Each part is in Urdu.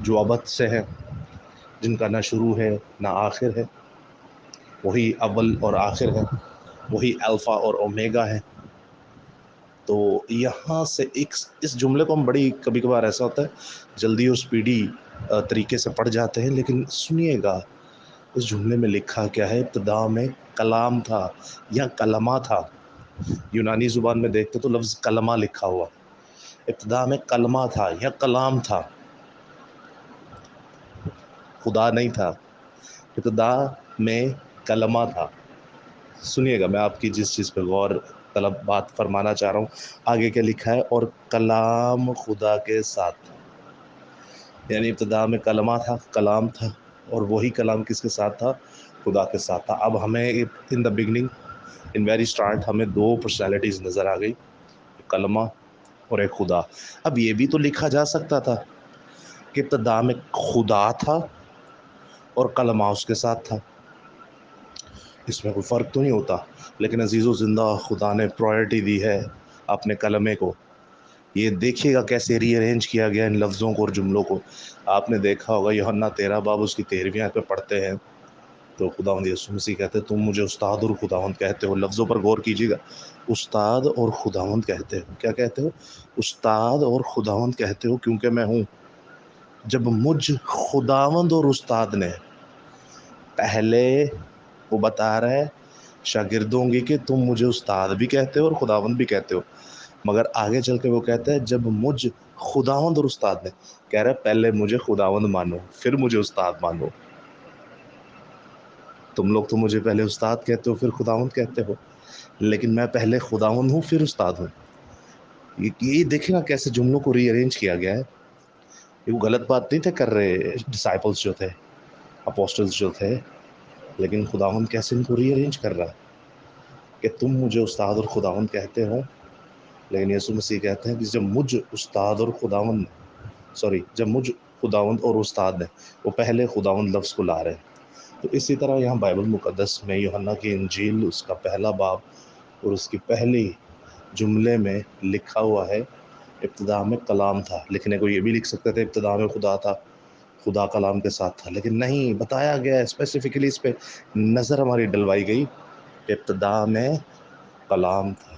جو ابد سے ہے، جن کا نہ شروع ہے نہ آخر ہے، وہی اول اور آخر ہے، وہی الفا اور اومیگا ہے۔ تو یہاں سے ایک اس جملے کو ہم بڑی کبھی کبھار ایسا ہوتا ہے جلدی اور سپیڈی طریقے سے پڑھ جاتے ہیں، لیکن سنیے گا اس جملے میں لکھا کیا ہے۔ ابتدا میں کلام تھا یا کلمہ تھا، یونانی زبان میں دیکھتے تو لفظ کلمہ لکھا ہوا، ابتدا میں کلمہ تھا یا کلام تھا، خدا نہیں تھا، ابتدا میں کلمہ تھا۔ سنیے گا میں آپ کی جس چیز پہ غور طلب بات فرمانا چاہ رہا ہوں، آگے کیا لکھا ہے، اور کلام خدا کے ساتھ تھا، یعنی ابتدا میں کلمہ تھا، کلام تھا، اور وہی کلام کس کے ساتھ تھا؟ خدا کے ساتھ تھا۔ اب ہمیں in the beginning in very start ہمیں دو پرسنالٹیز نظر آ گئی، کلمہ اور ایک خدا۔ اب یہ بھی تو لکھا جا سکتا تھا کہ ابتدا میں خدا تھا اور کلمہ اس کے ساتھ تھا، اس میں کوئی فرق تو نہیں ہوتا، لیکن عزیز و زندہ خدا نے پرائرٹی دی ہے اپنے کلمے کو۔ یہ دیکھیے گا کیسے ری ارینج کیا گیا ان لفظوں کو اور جملوں کو۔ آپ نے دیکھا ہوگا یوحنا 13 باب اس کی 13ویں آیت پہ پڑھتے ہیں تو خداوند یسوع مسیح کہتے ہیں تم مجھے استاد اور خداوند کہتے ہو۔ لفظوں پر غور کیجیے گا، استاد اور خداوند کہتے ہو۔ کیا کہتے ہو؟ استاد اور خداوند کہتے ہو، کیونکہ میں ہوں۔ جب مجھ خداوند اور استاد نے پہلے، وہ بتا رہا ہے شاگردوں کی کہ تم مجھے استاد بھی کہتے ہو اور خداوند بھی کہتے ہو، مگر آگے چل کے وہ کہتا ہے جب مجھ خداوند اور استاد نے، کہہ رہا ہے پہلے مجھے خداوند مانو پھر مجھے استاد مانو۔ تم لوگ تو مجھے پہلے استاد کہتے ہو پھر خداوند کہتے ہو، لیکن میں پہلے خداوند ہوں پھر استاد ہوں۔ یہ دیکھیں گا کیسے جملوں کو ری ارینج کیا گیا ہے۔ یہ وہ غلط بات نہیں تھے کر رہے ڈسائپلز جو تھے، اپوسٹلز جو تھے، لیکن خداوند کیسے ان کو ری ارینج کر رہا ہے کہ تم مجھے استاد اور خداوند کہتے ہو، لیکن یسوع مسیح کہتے ہیں کہ جب مجھ استاد اور خداوند جب مجھ خداوند اور استاد نے، وہ پہلے خداوند لفظ کو لا رہے ہیں۔ تو اسی طرح یہاں بائبل مقدس میں یوحنا کی انجیل اس کا پہلا باب اور اس کی پہلی جملے میں لکھا ہوا ہے ابتدا میں کلام تھا۔ لکھنے کو یہ بھی لکھ سکتے تھے ابتدا میں خدا تھا، خدا کلام کے ساتھ تھا، لیکن نہیں، بتایا گیا اسپیسیفکلی، اس پہ نظر ہماری ڈلوائی گئی کہ ابتدا میں کلام تھا،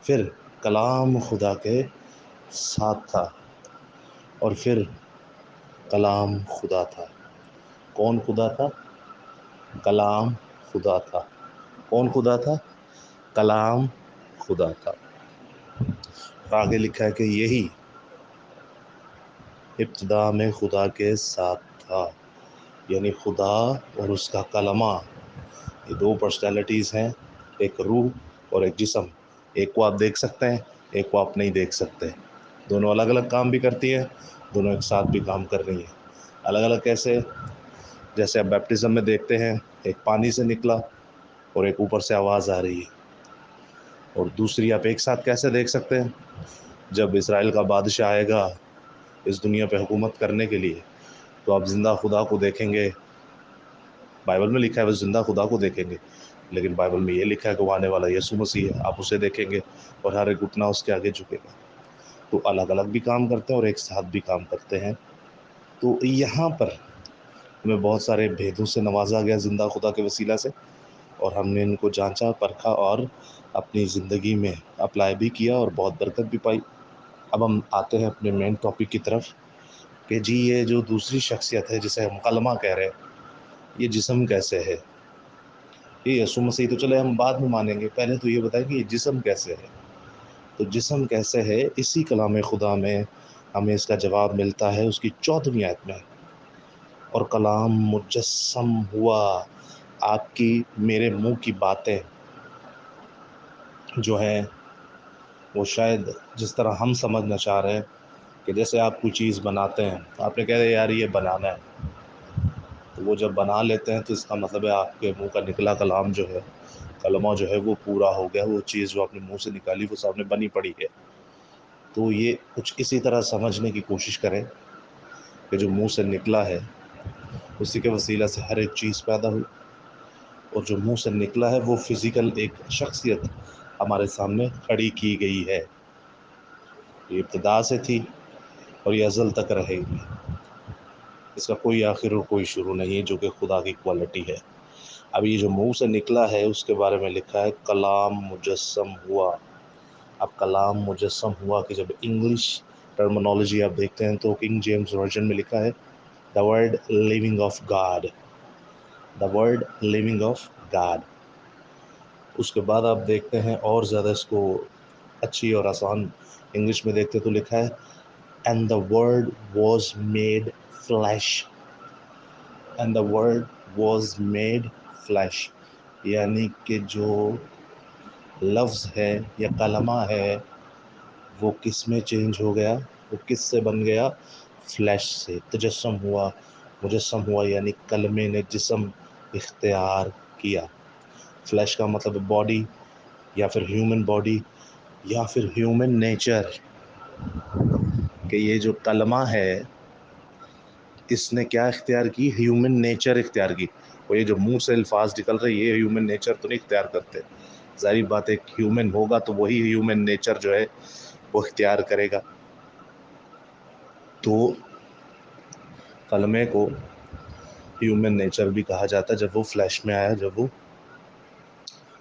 پھر کلام خدا کے ساتھ تھا، اور پھر کلام خدا تھا۔ کون خدا تھا؟ کلام خدا تھا۔ کون خدا تھا؟ کلام خدا تھا۔ اور آگے لکھا ہے کہ یہی ابتدا میں خدا کے ساتھ تھا، یعنی خدا اور اس کا کلمہ، یہ دو پرسنالٹیز ہیں، ایک روح اور ایک جسم۔ ایک کو آپ دیکھ سکتے ہیں، ایک کو آپ نہیں دیکھ سکتے، دونوں الگ الگ کام بھی کرتی ہیں، دونوں ایک ساتھ بھی کام کر رہی ہیں۔ الگ الگ کیسے؟ جیسے آپ بیپٹزم میں دیکھتے ہیں ایک پانی سے نکلا اور ایک اوپر سے آواز آ رہی ہے، اور دوسری آپ ایک ساتھ کیسے دیکھ سکتے ہیں؟ جب اسرائیل کا بادشاہ آئے گا اس دنیا پہ حکومت کرنے کے لیے تو آپ زندہ خدا کو دیکھیں گے، بائبل میں لکھا ہے وہ زندہ خدا کو دیکھیں گے، لیکن بائبل میں یہ لکھا ہے کہ وہ آنے والا یسوع مسیح ہے، آپ اسے دیکھیں گے اور ہر ایک گھٹنا اس کے آگے جھکے گا۔ تو الگ الگ بھی کام کرتے ہیں اور ایک ساتھ بھی کام کرتے ہیں۔ تو یہاں پر ہمیں بہت سارے بھیدوں سے نوازا گیا زندہ خدا کے وسیلہ سے، اور ہم نے ان کو جانچا پرکھا اور اپنی زندگی میں اپلائی بھی کیا اور بہت برکت بھی پائی۔ اب ہم آتے ہیں اپنے مین ٹاپک کی طرف کہ جی یہ جو دوسری شخصیت ہے جسے ہم کلمہ کہہ رہے ہیں، یہ جسم کیسے ہے؟ یہ یسوع مسیح تو چلے ہم بعد میں مانیں گے، پہلے تو یہ بتائیں کہ یہ جسم کیسے ہے۔ تو جسم کیسے ہے، اسی کلام خدا میں ہمیں اس کا جواب ملتا ہے اس کی 14ویں آیت میں، اور کلام مجسم ہوا۔ آپ کی میرے منہ کی باتیں جو ہیں وہ شاید جس طرح ہم سمجھنا چاہ رہے ہیں کہ جیسے آپ کوئی چیز بناتے ہیں، آپ نے کہہ رہے یار یہ بنانا ہے، تو وہ جب بنا لیتے ہیں تو اس کا مطلب ہے آپ کے منہ کا نکلا کلام جو ہے، کلمہ جو ہے وہ پورا ہو گیا، وہ چیز جو آپ نے منہ سے نکالی وہ سامنے بنی پڑی ہے۔ تو یہ کچھ اسی طرح سمجھنے کی کوشش کریں کہ جو منہ سے نکلا ہے اسی کے وسیلہ سے ہر ایک چیز پیدا ہوئی، اور جو منہ سے نکلا ہے وہ فزیکل ایک شخصیت ہمارے سامنے کھڑی کی گئی ہے، یہ ابتدا سے تھی اور یہ ازل تک رہے گی۔ اس کا کوئی آخر اور کوئی شروع نہیں ہے، جو کہ خدا کی کوالٹی ہے۔ اب یہ جو منہ سے نکلا ہے اس کے بارے میں لکھا ہے کلام مجسم ہوا۔ اب کلام مجسم ہوا کہ جب انگلش ٹرمنالوجی آپ دیکھتے ہیں تو کنگ جیمز ورژن میں لکھا ہے the word living of God, the word living of God. اس کے بعد آپ دیکھتے ہیں اور زیادہ اس کو اچھی اور آسان انگلش میں دیکھتے تو لکھا ہے and the word was made flesh, and the word was made flesh, یعنی کہ جو لفظ ہے یا کلمہ ہے وہ کس میں چینج ہو گیا، وہ کس سے بن گیا، فلیش سے، تجسم ہوا، مجسم ہوا، یعنی کلمے نے جسم اختیار کیا۔ فلیش کا مطلب باڈی یا پھر ہیومن باڈی یا پھر ہیومن نیچر، کہ یہ جو کلمہ ہے اس نے کیا اختیار کی، ہیومن نیچر اختیار کی۔ اور یہ جو منہ سے الفاظ نکل رہے یہ ہیومن نیچر تو نہیں اختیار کرتے، ظاہری بات ہے ہیومن ہوگا تو وہی ہیومن نیچر جو ہے وہ اختیار کرے گا۔ تو کلمے کو ہیومن نیچر بھی کہا جاتا ہے جب وہ فلیش میں آیا، جب وہ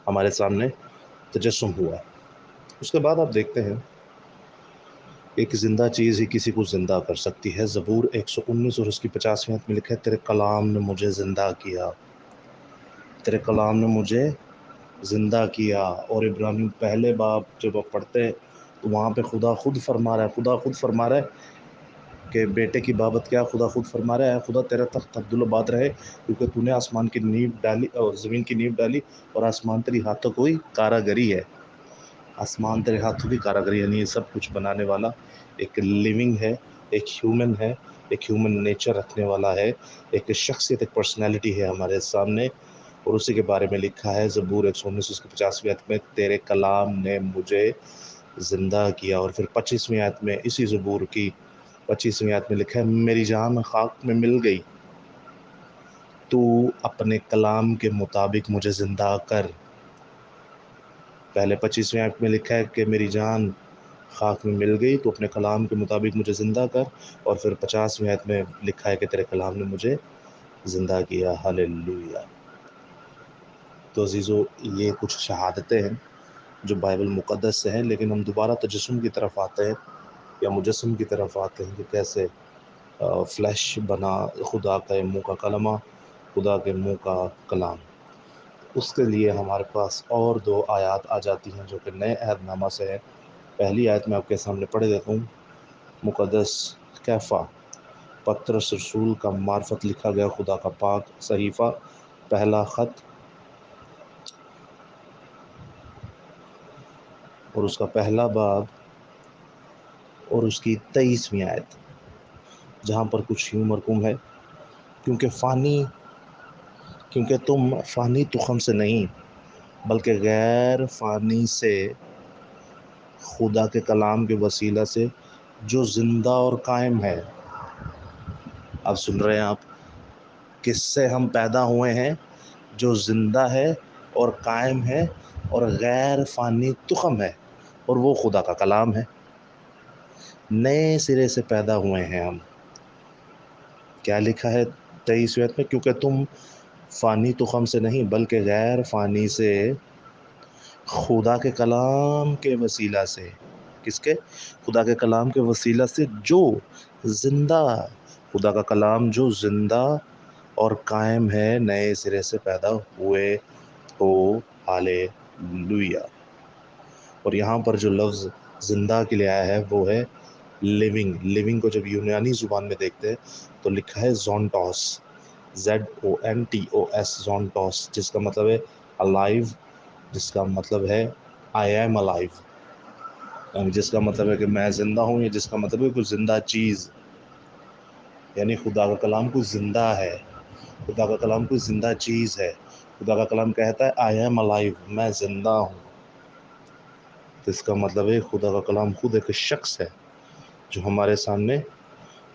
ہمارے سامنے تجسم ہوا۔ اس کے بعد آپ دیکھتے ہیں ایک زندہ چیز ہی کسی کو زندہ کر سکتی ہے۔ زبور 119 اور اس کی 50ویں آیت میں لکھا ہے تیرے کلام نے مجھے زندہ کیا، تیرے کلام نے مجھے زندہ کیا۔ اور ابراہیم پہلے باب جب آپ پڑھتے ہیں تو وہاں پہ خدا خود فرما رہا ہے، خدا خود فرما رہا ہے کہ بیٹے کی بابت کیا، خدا خود فرما رہا ہے خدا تیرا تخت عبدالآباد رہے، کیونکہ تو نے آسمان کی نیو ڈالی اور زمین کی نیو ڈالی، اور آسمان تیری ہاتھوں کوئی کاراگری ہے، آسمان تیرے ہاتھوں کی کاراگری، یعنی یہ سب کچھ بنانے والا ایک لیونگ ہے، ایک ہیومن ہے، ایک ہیومن نیچر رکھنے والا ہے، ایک شخصیت، ایک پرسنالٹی ہے ہمارے سامنے، اور اسی کے بارے میں لکھا ہے زبور 119 اس کی 50ویں آیت میں تیرے کلام نے مجھے زندہ کیا۔ اور پھر 25ویں آیت میں اسی زبور کی 25ویں آیت میں لکھا ہے میری جان خاک میں مل گئی، تو اپنے کلام کے مطابق مجھے زندہ کر۔ پہلے 25ویں آیت میں لکھا ہے کہ میری جان خاک میں مل گئی تو اپنے کلام کے مطابق مجھے زندہ کر، اور پھر 50ویں آیت میں لکھا ہے کہ تیرے کلام نے مجھے زندہ کیا۔ ہاللیلویہ۔ تو عزیزو یہ کچھ شہادتیں ہیں جو بائبل مقدس سے ہیں، لیکن ہم دوبارہ تجسم کی طرف آتے ہیں یا مجسم کی طرف آتے ہیں کہ کیسے فلیش بنا خدا کے منہ کا کلمہ، خدا کے منہ کا کلام۔ اس کے لیے ہمارے پاس اور 2 آیات آ جاتی ہیں جو کہ نئے عہد نامہ سے ہیں۔ پہلی آیت میں آپ کے سامنے پڑھ دیتا ہوں، مقدس کیفا پطرس رسول کا معرفت لکھا گیا خدا کا پاک صحیفہ، پہلا خط اور اس کا پہلا باب اور اس کی 23ویں آیت، جہاں پر کچھ یوں مرقوم ہے کیونکہ تم فانی تخم سے نہیں بلکہ غیر فانی سے، خدا کے کلام کے وسیلہ سے جو زندہ اور قائم ہے۔ اب سن رہے ہیں آپ، کس سے ہم پیدا ہوئے ہیں؟ جو زندہ ہے اور قائم ہے اور غیر فانی تخم ہے، اور وہ خدا کا کلام ہے۔ نئے سرے سے پیدا ہوئے ہیں ہم۔ کیا لکھا ہے 23ویں آیت میں؟ کیونکہ تم فانی تخم سے نہیں بلکہ غیر فانی سے، خدا کے کلام کے وسیلہ سے، کس کے؟ خدا کے کلام کے وسیلہ سے جو زندہ، خدا کا کلام جو زندہ اور قائم ہے، نئے سرے سے پیدا ہوئے ہو۔ ہاللیلویہ۔ اور یہاں پر جو لفظ زندہ کے لیے آیا ہے وہ ہے لیونگ۔ لیونگ کو جب یونانی زبان میں دیکھتے ہیں تو لکھا ہے زونٹوس، ZONTOS، زونٹوس، جس کا مطلب ہے الائیو، جس کا مطلب ہے آئی ایم الائیو، یعنی جس کا مطلب ہے کہ میں زندہ ہوں، یا جس کا مطلب ہے کوئی زندہ چیز، یعنی خدا کا کلام کوئی زندہ ہے، خدا کا کلام کوئی زندہ چیز ہے۔ خدا کا کلام کہتا ہے آئی ایم الائیو، میں زندہ ہوں، تو اس کا مطلب ہے خدا کا کلام خود ایک شخص ہے جو ہمارے سامنے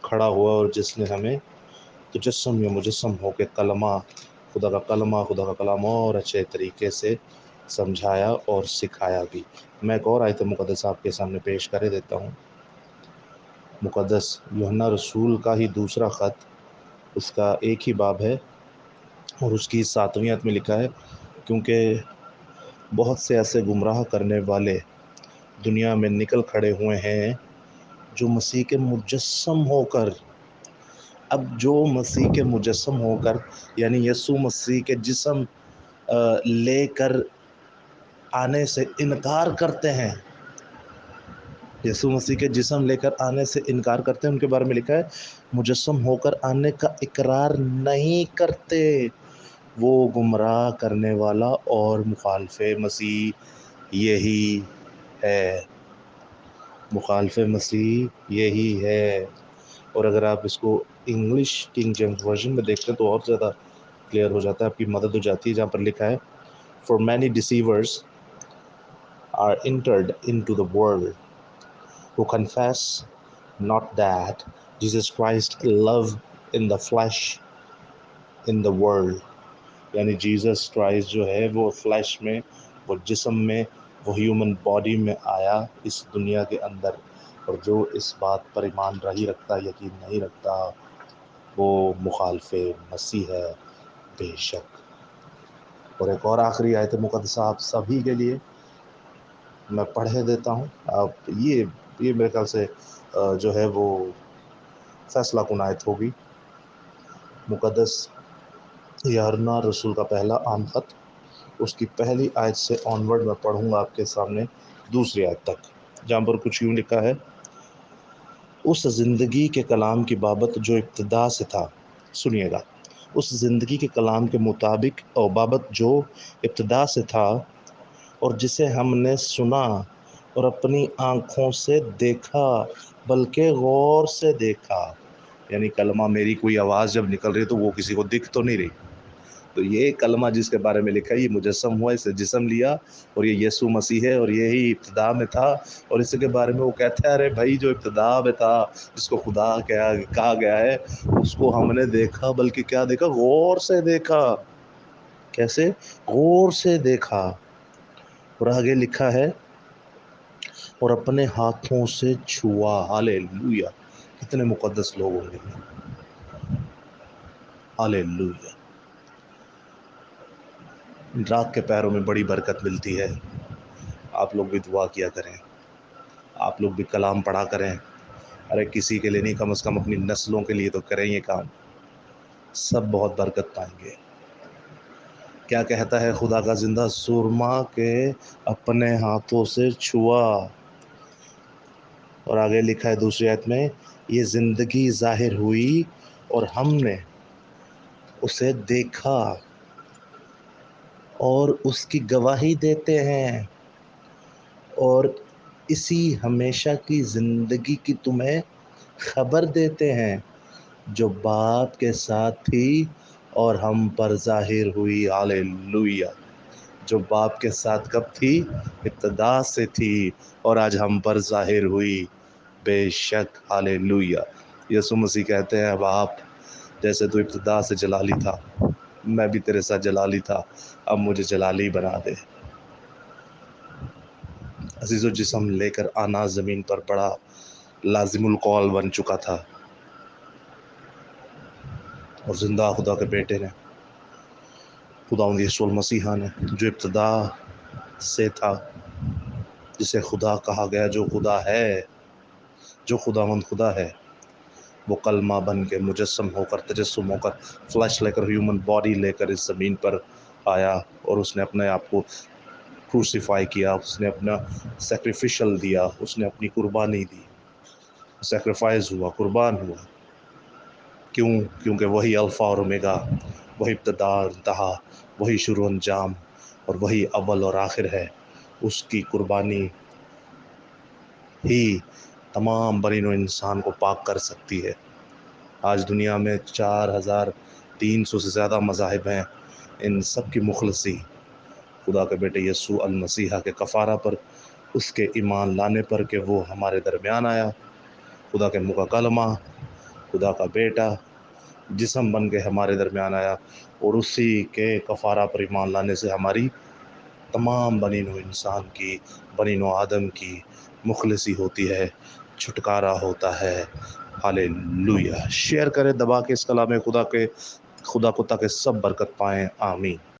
کھڑا ہوا اور جس نے ہمیں تجسم یا مجسم ہو کے کلمہ، خدا کا کلمہ، خدا کا کلام اور اچھے طریقے سے سمجھایا اور سکھایا بھی۔ میں ایک اور آیت مقدس آپ کے سامنے پیش کر دیتا ہوں، مقدس یوحنا رسول کا ہی دوسرا خط اس کا ایک ہی باب ہے اور اس کی 7ویں آیت میں لکھا ہے، کیونکہ بہت سے ایسے گمراہ کرنے والے دنیا میں نکل کھڑے ہوئے ہیں جو مسیح کے مجسم ہو کر، اب جو مسیح کے مجسم ہو کر یعنی یسوع مسیح کے جسم لے کر آنے سے انکار کرتے ہیں، یسوع مسیح کے جسم لے کر آنے سے انکار کرتے ہیں، ان کے بارے میں لکھا ہے مجسم ہو کر آنے کا اقرار نہیں کرتے، وہ گمراہ کرنے والا اور مخالف مسیح یہی ہے، مخالف مسیح یہی ہے۔ اور اگر آپ اس کو انگلش کنگ جیمز ورژن میں دیکھتے ہیں تو اور زیادہ کلیئر ہو جاتا ہے، آپ کی مدد ہو جاتی ہے، جہاں پر لکھا ہے For many deceivers are entered into the world who confess not that Jesus Christ lived in the flesh in the world، یعنی جیزس کرائسٹ جو ہے وہ فلیش میں، وہ جسم میں، وہ ہیومن باڈی میں آیا اس دنیا کے اندر، اور جو اس بات پر ایمان نہیں رکھتا، یقین نہیں رکھتا، وہ مخالف مسیح ہے بے شک۔ اور ایک اور آخری آیت مقدسہ آپ سبھی کے لیے میں پڑھے دیتا ہوں، آپ یہ میرے خیال سے جو ہے وہ فیصلہ کن آیت ہوگی۔ مقدس یارنا رسول کا پہلا عام خط، اس کی پہلی آیت سے آنورڈ میں پڑھوں گا آپ کے سامنے دوسری آیت تک، جہاں پر کچھ یوں لکھا ہے، اس زندگی کے کلام کی بابت جو ابتدا سے تھا، سنیے گا، اس زندگی کے کلام کے مطابق اور بابت جو ابتدا سے تھا اور جسے ہم نے سنا اور اپنی آنکھوں سے دیکھا، بلکہ غور سے دیکھا، یعنی کلمہ میری کوئی آواز جب نکل رہی ہے تو وہ کسی کو دکھ تو نہیں رہی، تو یہ کلمہ جس کے بارے میں لکھا ہے یہ مجسم ہوا، اسے جسم لیا، اور یہ یسوع مسیح ہے، اور یہی ابتدا میں تھا، اور اس کے بارے میں وہ کہتا ہے ارے بھائی جو ابتدا میں تھا، جس کو خدا کہا گیا ہے، اس کو ہم نے دیکھا، بلکہ کیا دیکھا؟ غور سے دیکھا۔ کیسے؟ غور سے دیکھا۔ اور آگے لکھا ہے اور اپنے ہاتھوں سے چھوا۔ ہاللیلویہ! کتنے مقدس لوگ ہوں گے، ہاللیلویہ! رات کے پیروں میں بڑی برکت ملتی ہے، آپ لوگ بھی دعا کیا کریں، آپ لوگ بھی کلام پڑھا کریں، ارے کسی کے لیے نہیں، کم از کم اپنی نسلوں کے لیے تو کریں یہ کام، سب بہت برکت پائیں گے۔ کیا کہتا ہے خدا کا زندہ سورما کے اپنے ہاتھوں سے چھوا، اور آگے لکھا ہے دوسری آیت میں، یہ زندگی ظاہر ہوئی اور ہم نے اسے دیکھا اور اس کی گواہی دیتے ہیں، اور اسی ہمیشہ کی زندگی کی تمہیں خبر دیتے ہیں جو باپ کے ساتھ تھی اور ہم پر ظاہر ہوئی۔ ہاللیلویہ! جو باپ کے ساتھ کب تھی؟ ابتدا سے تھی، اور آج ہم پر ظاہر ہوئی، بے شک۔ ہاللیلویہ! یسوع مسیح کہتے ہیں باپ جیسے تو ابتدا سے جلالی تھا، میں بھی تیرے ساتھ جلالی تھا، اب مجھے جلالی بنا دے۔ عزیز و جسم لے کر آنا زمین پر بڑا لازم القول بن چکا تھا، اور زندہ خدا کے بیٹے نے، خداوند یسوع المسیح نے، جو ابتدا سے تھا، جسے خدا کہا گیا، جو خدا ہے، جو خداوند خدا ہے، وہ کلمہ بن کے مجسم ہو کر، تجسم ہو کر، فلیش لے کر، ہیومن باڈی لے کر اس زمین پر آیا، اور اس نے اپنے آپ کو کروسیفائی کیا، اس نے اپنا سیکریفیشل دیا، اس نے اپنی قربانی دی، سیکریفائز ہوا، قربان ہوا۔ کیوں؟ کیونکہ وہی الفا اور اومیگا، وہی ابتدا اور انتہا، وہی شروع و انجام، اور وہی اول اور آخر ہے، اس کی قربانی ہی تمام بنی نوع انسان کو پاک کر سکتی ہے۔ آج دنیا میں 4300 سے زیادہ مذاہب ہیں، ان سب کی مخلصی خدا کے بیٹے یسوع المسیح کے کفارہ پر، اس کے ایمان لانے پر کہ وہ ہمارے درمیان آیا، خدا کے منہ کا کلمہ، خدا کا بیٹا جسم بن کے ہمارے درمیان آیا، اور اسی کے کفارہ پر ایمان لانے سے ہماری تمام بنی نوع انسان کی، بنی نوع آدم کی مخلصی ہوتی ہے، چھٹکارا ہوتا ہے، ہاللویا، شیئر کریں دبا کے اس کلام خدا کو تاکہ سب برکت پائیں، آمین۔